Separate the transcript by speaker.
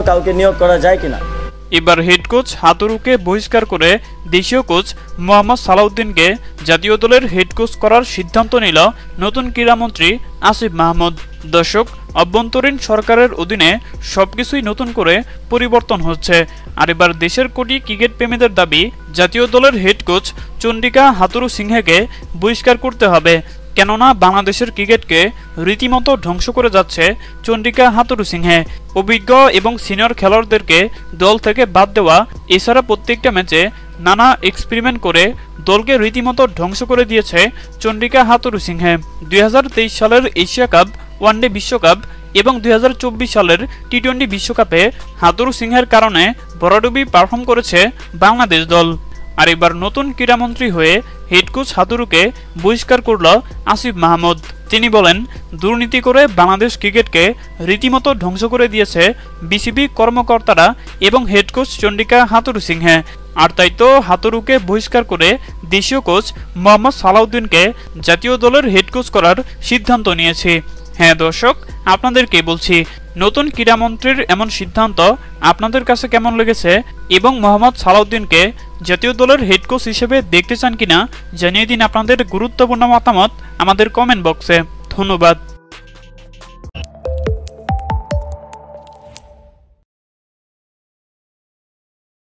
Speaker 1: কাউকে নিয়োগ করা যায় কিনা।
Speaker 2: এবার হেড কোচ হাতুরুকে বহিষ্কার করে দেশীয় কোচ মোহাম্মদ সালাউদ্দিনকে জাতীয় দলের হেড কোচ করার সিদ্ধান্ত নিল নতুন ক্রীড়ামন্ত্রী আসিফ মাহমুদ। দর্শক, অভ্যন্তরীণ সরকারের অধীনে সবকিছুই নতুন করে পরিবর্তন হচ্ছে। আর এবার দেশের কোটি ক্রিকেট প্রেমীদের দাবি জাতীয় দলের হেড কোচ চন্ডিকা হাতুরু সিংহেকে বহিষ্কার করতে হবে, কেননা বাংলাদেশের ক্রিকেটকে রীতিমতো ধ্বংস করে যাচ্ছে চন্ডিকা হাতুরু সিংহে। অভিজ্ঞ এবং সিনিয়র খেলোয়াড়দেরকে দল থেকে বাদ দেওয়া, এছাড়া প্রত্যেকটা ম্যাচে নানা এক্সপেরিমেন্ট করে দলকে রীতিমতো ধ্বংস করে দিয়েছে চন্ডিকা হাতুরু সিংহে। 2023 সালের এশিয়া কাপ, ওয়ানডে বিশ্বকাপ এবং 2024 সালের টি-20 বিশ্বকাপে হাতুরু সিংহের কারণে ভরাডুবি পারফর্ম করেছে বাংলাদেশ দল। আর এবার নতুন ক্রীড়ামন্ত্রী হয়ে হেড কোচ হাতুরুকে বহিষ্কার করল আসিফ মাহমুদ। তিনি বলেন, দুর্নীতি করে বাংলাদেশ ক্রিকেটকে রীতিমতো ধ্বংস করে দিয়েছে বিসিবি কর্মকর্তারা এবং হেড কোচ চন্ডিকা হাতুরু সিংহে। আর তাই তো হাতুরুকে বহিষ্কার করে দেশীয় কোচ মোহাম্মদ সালাউদ্দিনকে জাতীয় দলের হেড কোচ করার সিদ্ধান্ত নিয়েছে। হ্যাঁ দর্শক, আপনাদেরকে বলছি, নতুন ক্রীড়ামন্ত্রীর এমন সিদ্ধান্ত আপনাদের কাছে কেমন লেগেছে এবং মোহাম্মদ সালাউদ্দিনকে জাতীয় দলের হেড কোচ হিসেবে দেখতে চান কিনা জানিয়ে দিন আপনাদের গুরুত্বপূর্ণ মতামত আমাদের কমেন্ট বক্সে। ধন্যবাদ।